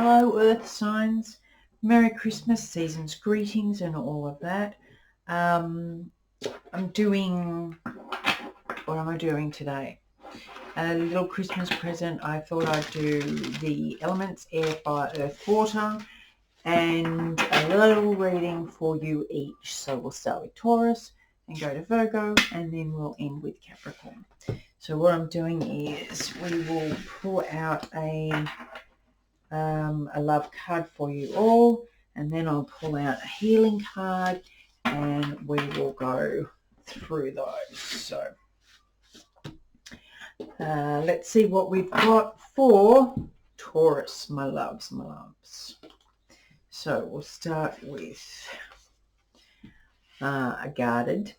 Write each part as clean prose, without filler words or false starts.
Hello, Earth signs. Merry Christmas, season's greetings, and all of that. What am I doing today? A little Christmas present. I thought I'd do the elements, air, fire, earth, water, and a little reading for you each. So we'll start with Taurus and go to Virgo, and then we'll end with Capricorn. So what I'm doing is we will pull out a love card for you all, and then I'll pull out a healing card and we will go through those. So let's see what we've got for Taurus, my loves, my loves. So we'll start with a guarded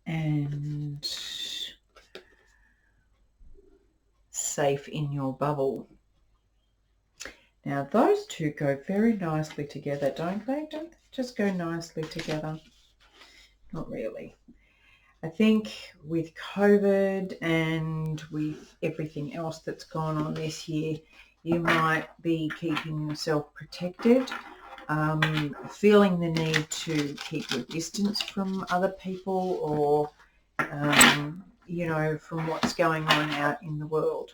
and safe in your bubble. Now those two go very nicely together, don't they? Don't they just go nicely together? Not really. I think with COVID and with everything else that's gone on this year, you might be keeping yourself protected, feeling the need to keep your distance from other people or, from what's going on out in the world.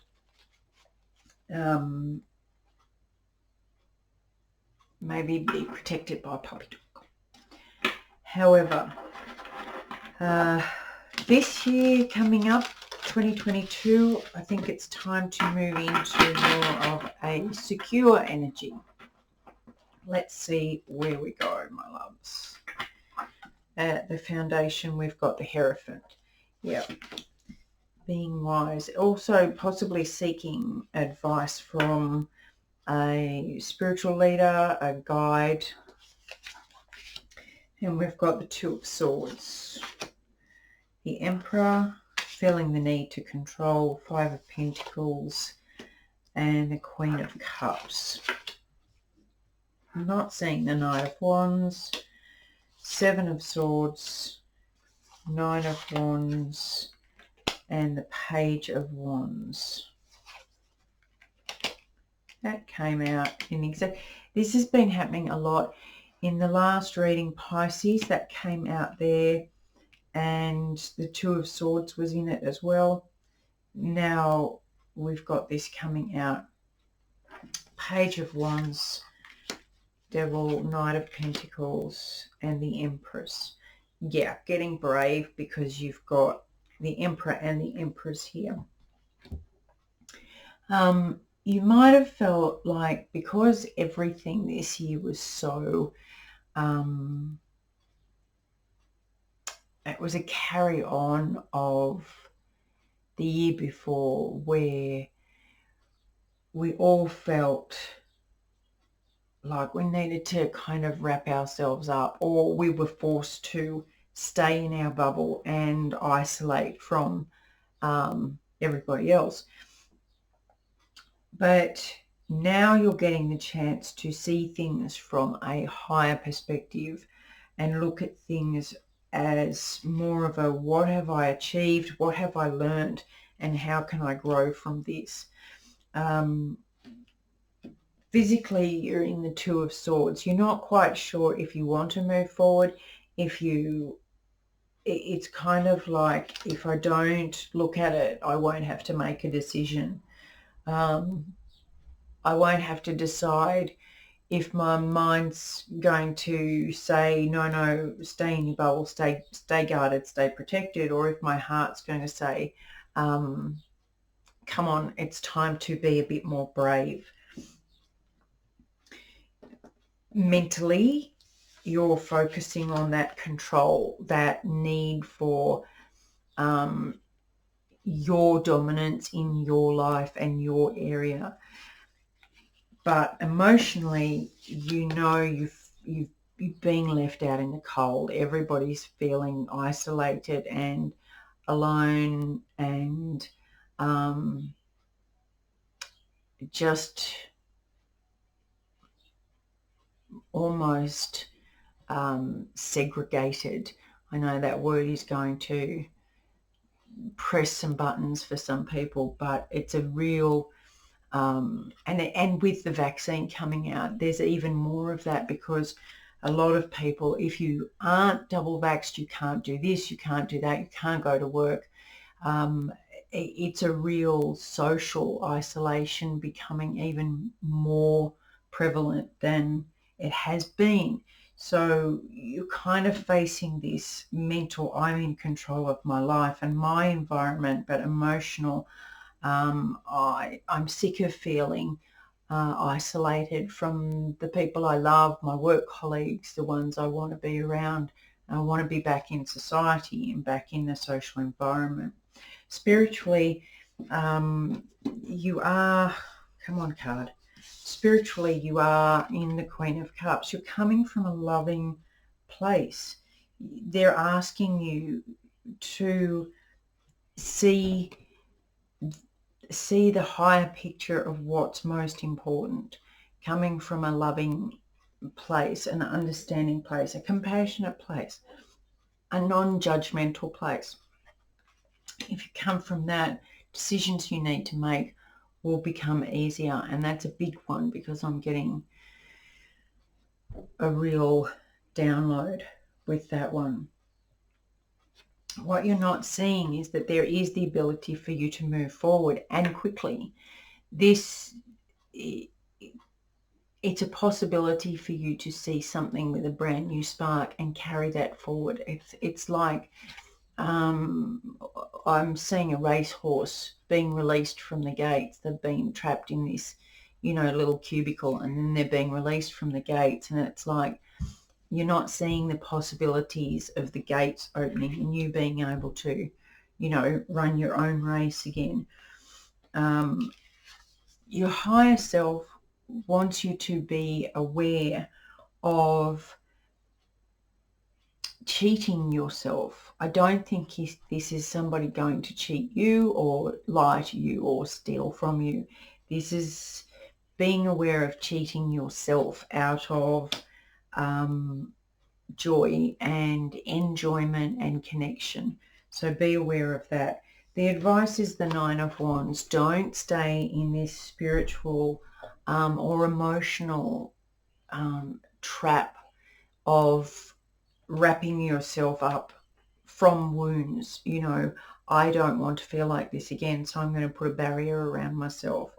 Maybe be protected by a puppy dog. However, this year coming up, 2022, I think it's time to move into more of a secure energy. Let's see where we go, my loves. At the foundation, we've got the Hierophant. Yep. Being wise. Also possibly seeking advice from a spiritual leader, a guide. And we've got the Two of Swords. The Emperor, feeling the need to control, Five of Pentacles, and the Queen of Cups. I'm not seeing the Knight of Wands, Seven of Swords, Nine of Wands, and the Page of Wands. That came out in exact. This has been happening a lot. In the last reading, Pisces, that came out there, and the Two of Swords was in it as well. Now we've got this coming out. Page of Wands, Devil, Knight of Pentacles, and the Empress. Yeah, getting brave because you've got the Emperor and the Empress here. You might have felt like because everything this year was so, it was a carry on of the year before where we all felt like we needed to kind of wrap ourselves up, or we were forced to stay in our bubble and isolate from everybody else. But now you're getting the chance to see things from a higher perspective and look at things as more of a what have I achieved, what have I learned, and how can I grow from this. Physically, you're in the Two of Swords. You're not quite sure if you want to move forward. It's kind of like, if I don't look at it, I won't have to make a decision. I won't have to decide if my mind's going to say, no, stay in your bubble, stay guarded, stay protected, or if my heart's going to say, come on, it's time to be a bit more brave. Mentally, you're focusing on that control, that need for your dominance in your life and your area. But emotionally, you've been left out in the cold. Everybody's feeling isolated and alone and just almost segregated. I know that word is going to press some buttons for some people, but it's a real And with the vaccine coming out, there's even more of that, because a lot of people, if you aren't double vaxxed, you can't do this, you can't do that, you can't go to work. It's a real social isolation becoming even more prevalent than it has been. So you're kind of facing this mental, I'm in control of my life and my environment, but emotional, I'm sick of feeling isolated from the people I love, my work colleagues, the ones I want to be around. I want to be back in society and back in the social environment. Spiritually, you are, come on card, spiritually you are in the Queen of Cups. You're coming from a loving place. They're asking you to see the higher picture of what's most important, coming from a loving place, an understanding place, a compassionate place, a non-judgmental place. If you come from that, decisions you need to make will become easier, and that's a big one, because I'm getting a real download with that one. What you're not seeing is that there is the ability for you to move forward, and quickly. It's a possibility for you to see something with a brand new spark and carry that forward. It's like I'm seeing a racehorse being released from the gates. They've been trapped in this, little cubicle, and then they're being released from the gates, and it's like you're not seeing the possibilities of the gates opening and you being able to, run your own race again. Your higher self wants you to be aware of cheating yourself. I don't think this is somebody going to cheat you or lie to you or steal from you. This is being aware of cheating yourself out of joy and enjoyment and connection. So be aware of that. The advice is the Nine of Wands. Don't stay in this spiritual or emotional trap of wrapping yourself up from wounds. I don't want to feel like this again, so I'm going to put a barrier around myself.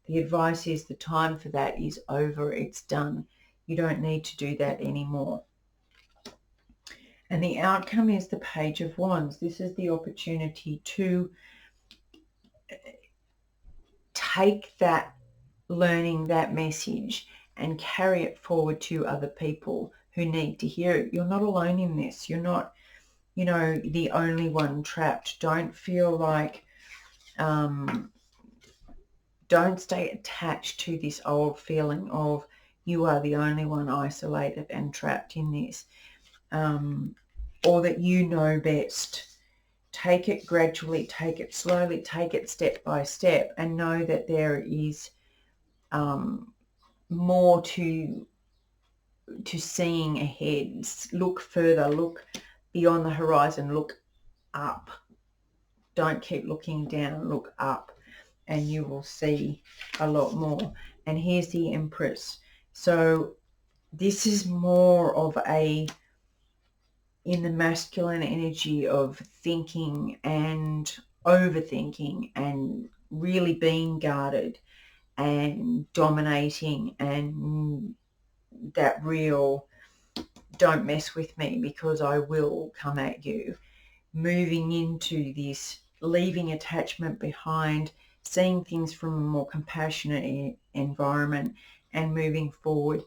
The advice is the time for that is over. It's done. You don't need to do that anymore. And the outcome is the Page of Wands. This is the opportunity to take that learning, that message, and carry it forward to other people who need to hear it. You're not alone in this. You're not, the only one trapped. Don't feel like, don't stay attached to this old feeling of you are the only one isolated and trapped in this. Or that you know best. Take it gradually, take it slowly, take it step by step, and know that there is more to seeing ahead. Look further, look beyond the horizon, look up. Don't keep looking down, look up, and you will see a lot more. And here's the Empress. So this is more of in the masculine energy of thinking and overthinking and really being guarded and dominating, and that real don't mess with me because I will come at you. Moving into this, leaving attachment behind, seeing things from a more compassionate environment, and moving forward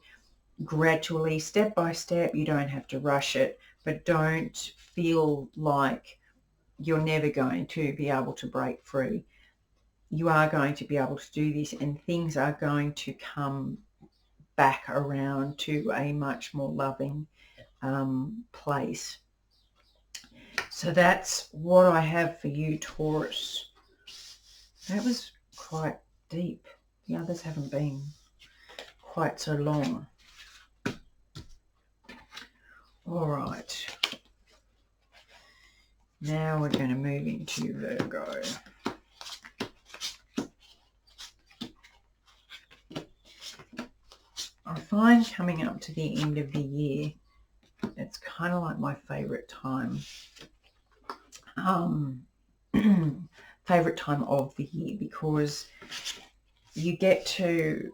gradually, step by step. You don't have to rush it, but don't feel like you're never going to be able to break free. You are going to be able to do this, and things are going to come back around to a much more loving place. So that's what I have for you, Taurus. That was quite deep. The others haven't been quite so long. All right. Now we're going to move into Virgo. I find coming up to the end of the year, it's kind of like my favourite time. Favourite time of the year, because you get to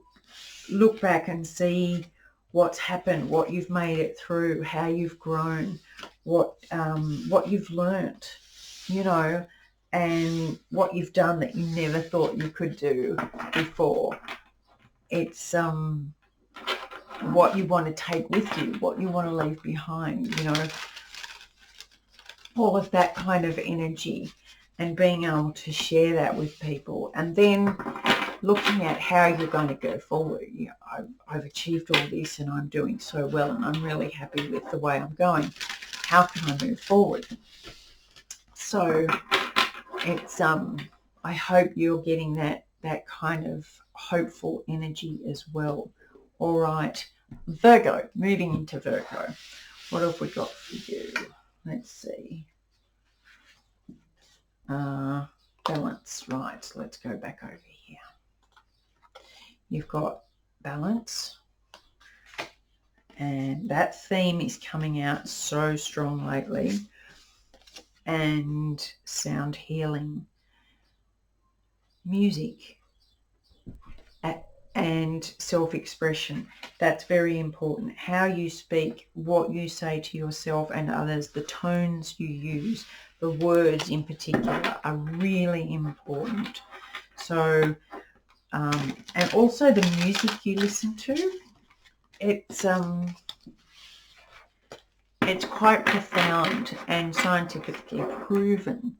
look back and see what's happened, what you've made it through, how you've grown, what you've learnt, and what you've done that you never thought you could do before. It's what you want to take with you, what you want to leave behind, all of that kind of energy, and being able to share that with people, and then looking at how you're going to go forward. I've achieved all this and I'm doing so well and I'm really happy with the way I'm going. How can I move forward? So it's I hope you're getting that kind of hopeful energy as well. All right, Virgo, moving into Virgo. What have we got for you? Let's see. Balance. Right, let's go back over here. You've got balance, and that theme is coming out so strong lately, and sound healing, music, and self-expression. That's very important. How you speak, what you say to yourself and others, the tones you use, the words in particular are really important. So and also the music you listen to, it's quite profound and scientifically proven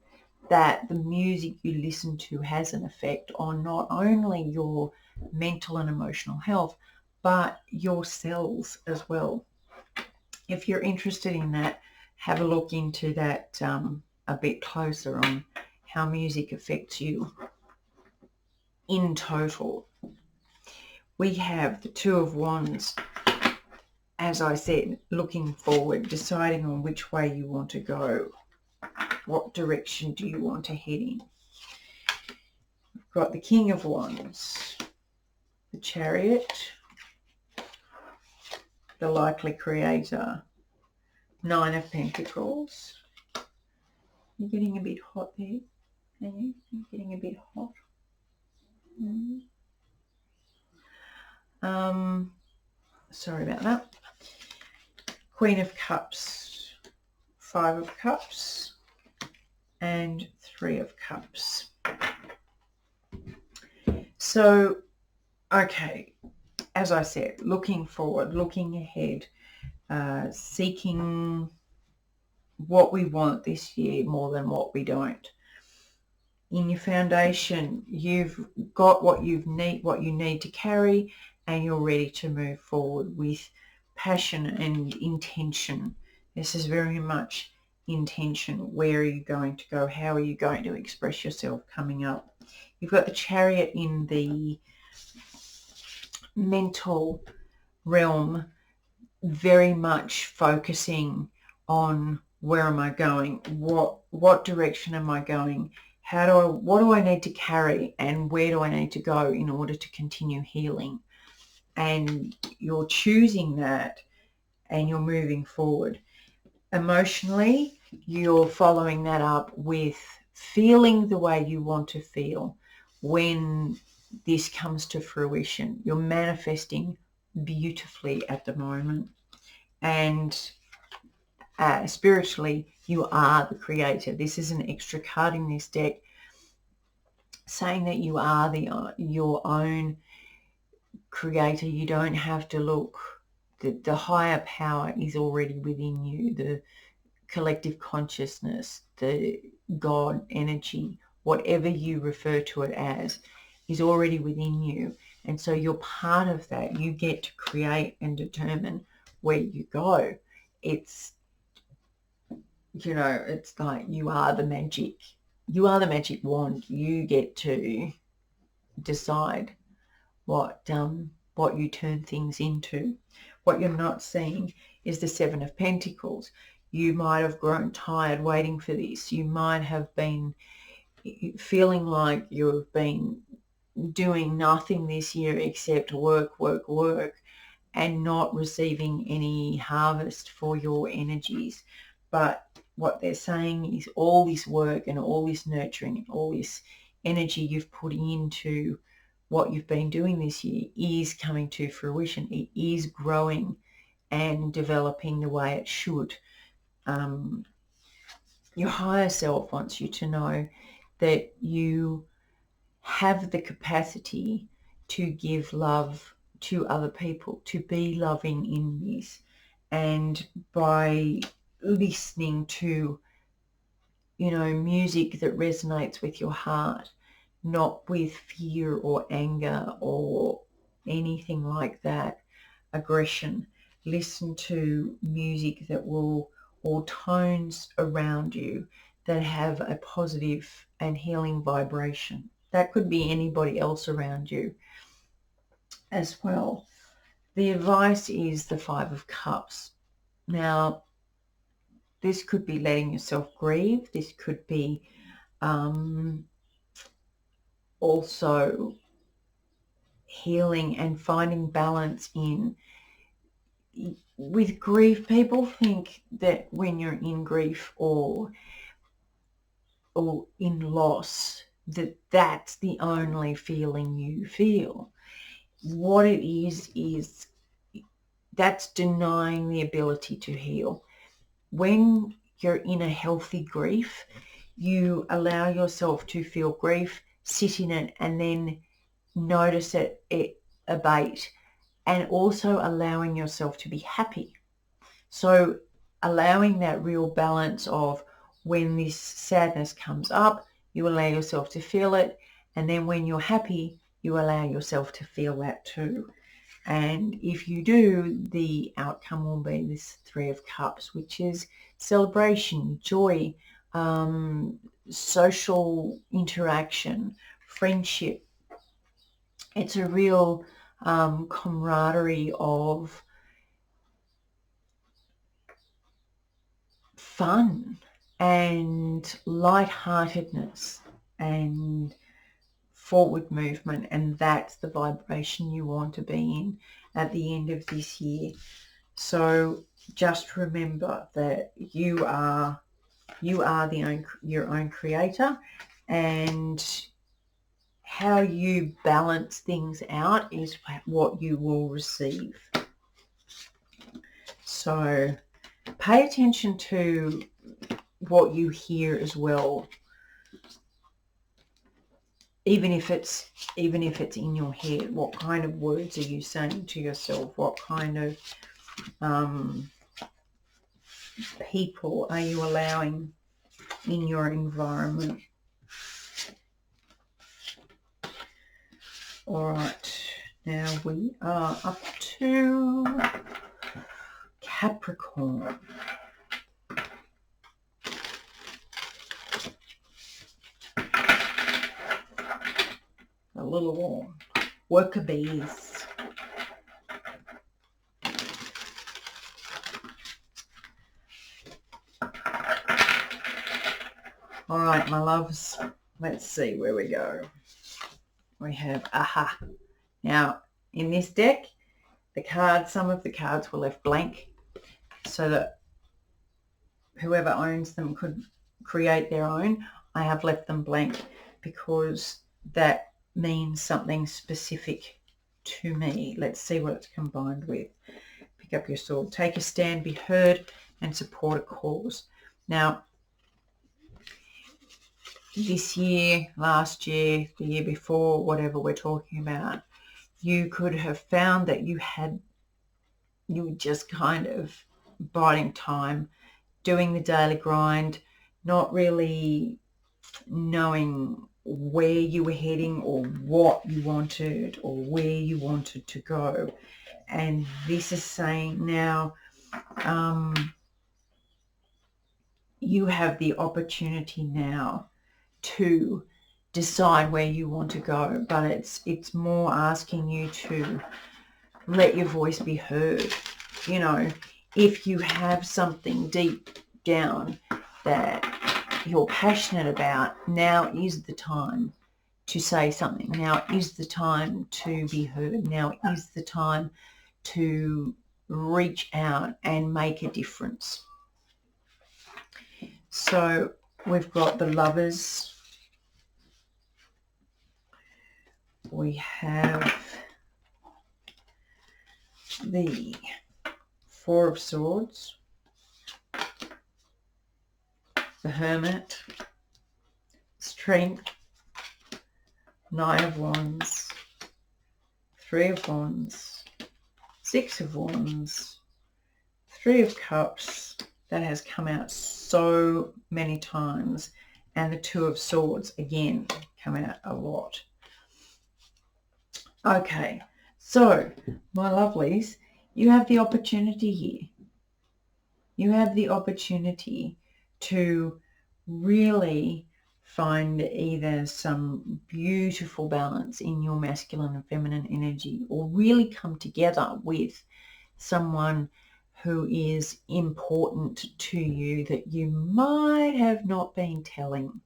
that the music you listen to has an effect on not only your mental and emotional health, but your cells as well. If you're interested in that, have a look into that a bit closer on how music affects you in total. We have the Two of Wands, as I said, looking forward, deciding on which way you want to go. What direction do you want to head in? We've got the King of Wands, the Chariot, the Likely Creator, Nine of Pentacles. You're getting a bit hot there, are you? You're getting a bit hot. Sorry about that. Queen of Cups, Five of Cups, and Three of Cups. So, okay, as I said, looking forward, looking ahead, seeking what we want this year more than what we don't. In your foundation, you've got what you need to carry, and you're ready to move forward with passion and intention. This is very much intention. Where are you going to go? How are you going to express yourself coming up? You've got the Chariot in the mental realm, very much focusing on where am I going? What direction am I going? What do I need to carry, and where do I need to go in order to continue healing? And you're choosing that and you're moving forward. Emotionally, you're following that up with feeling the way you want to feel when this comes to fruition. You're manifesting beautifully at the moment. And spiritually, you are the creator. This is an extra card in this deck saying that you are your own creator. You don't have to look. The higher power is already within you. The collective consciousness, the God energy, whatever you refer to it as, is already within you. And so you're part of that. You get to create and determine where you go. It's, it's like you are the magic wand. You get to decide what you turn things into. What you're not seeing is the Seven of Pentacles. You might have grown tired waiting for this. You might have been feeling like you've been doing nothing this year except work, and not receiving any harvest for your energies. But what they're saying is all this work and all this nurturing and all this energy you've put into what you've been doing this year is coming to fruition. It is growing and developing the way it should. Your higher self wants you to know that you have the capacity to give love to other people, to be loving in this. And by listening to, music that resonates with your heart, not with fear or anger or anything like that, aggression. Listen to music that will, or tones around you that have a positive and healing vibration. That could be anybody else around you as well. The advice is the 5 of Cups. Now, this could be letting yourself grieve. This could be also healing and finding balance in. With grief, people think that when you're in grief or in loss, that's the only feeling you feel. What it is that's denying the ability to heal. When you're in a healthy grief, you allow yourself to feel grief, sit in it, and then notice it abate, and also allowing yourself to be happy. So allowing that real balance of when this sadness comes up, you allow yourself to feel it, and then when you're happy, you allow yourself to feel that too. And if you do, the outcome will be this 3 of Cups, which is celebration, joy, social interaction, friendship. It's a real camaraderie of fun and lightheartedness and forward movement, and that's the vibration you want to be in at the end of this year. So just remember that you are your own creator, and how you balance things out is what you will receive. So pay attention to what you hear as well. Even if it's in your head, what kind of words are you saying to yourself? What kind of people are you allowing in your environment? All right, now we are up to Capricorn. A little worker bees. All right, my loves, let's see where we go. We have Aha. Now, in this deck, some of the cards were left blank so that whoever owns them could create their own. I have left them blank because that means something specific to me. Let's see what it's combined with. Pick up your sword. Take a stand, be heard, and support a cause. Now, this year, last year, the year before, whatever we're talking about, you could have found that you were just kind of biding time, doing the daily grind, not really knowing where you were heading or what you wanted or where you wanted to go. And this is saying now you have the opportunity now to decide where you want to go, but it's more asking you to let your voice be heard. You know, if you have something deep down that you're passionate about, now is the time to say something. Now is the time to be heard. Now is the time to reach out and make a difference. So we've got the Lovers. We have the Four of Swords, the Hermit, Strength, Nine of Wands, Three of Wands, Six of Wands, Three of Cups. That has come out so many times. And the Two of Swords, again, come out a lot. Okay, so, my lovelies, you have the opportunity here. You have the opportunity to really find either some beautiful balance in your masculine and feminine energy, or really come together with someone who is important to you that you might have not been telling.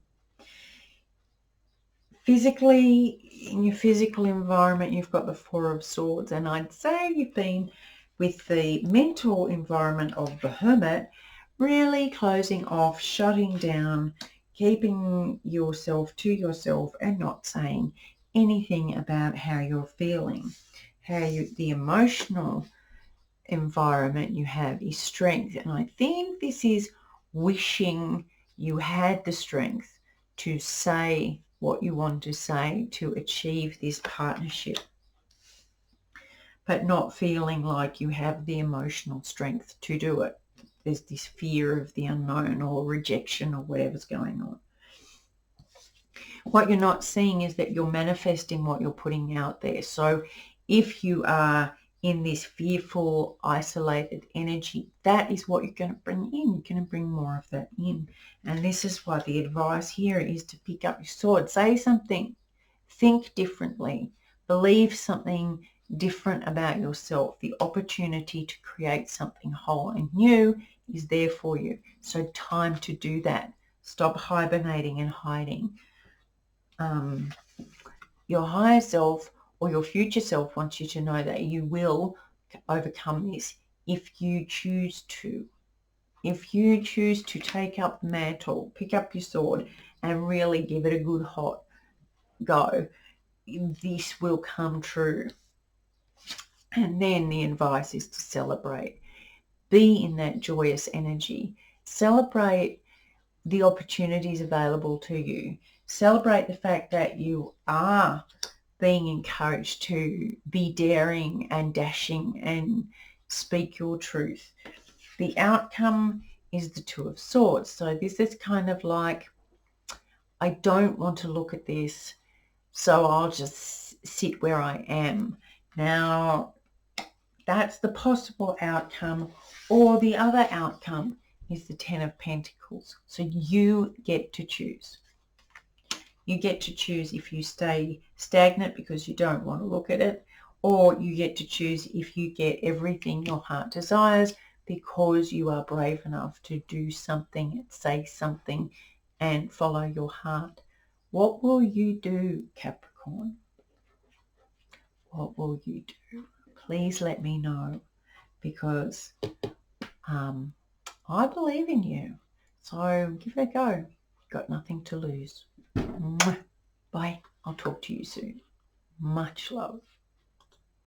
Physically, in your physical environment, you've got the Four of Swords, and I'd say you've been with the mental environment of the Hermit, really closing off, shutting down, keeping yourself to yourself and not saying anything about how you're feeling. The emotional environment you have is Strength, and I think this is wishing you had the strength to say what you want to say to achieve this partnership, but not feeling like you have the emotional strength to do it. There's this fear of the unknown or rejection or whatever's going on. What you're not seeing is that you're manifesting what you're putting out there. So if you are in this fearful, isolated energy, that is what you're going to bring in. You're going to bring more of that in. And this is why the advice here is to pick up your sword. Say something. Think differently. Believe something different about yourself. The opportunity to create something whole and new is there for you. So time to do that. Stop hibernating and hiding. Your higher self or your future self wants you to know that you will overcome this if you choose to. If you choose to take up the mantle, pick up your sword and really give it a good hot go, this will come true. And then the advice is to celebrate. Be in that joyous energy. Celebrate the opportunities available to you. Celebrate the fact that you are being encouraged to be daring and dashing and speak your truth. The outcome is the Two of Swords. So this is kind of like, I don't want to look at this, so I'll just sit where I am. Now, that's the possible outcome, or the other outcome is the Ten of Pentacles. So you get to choose. You get to choose if you stay stagnant because you don't want to look at it, or you get to choose if you get everything your heart desires because you are brave enough to do something, say something, and follow your heart. What will you do, Capricorn? What will you do? Please let me know, because I believe in you. So give it a go. Got nothing to lose. Bye. I'll talk to you soon. Much love.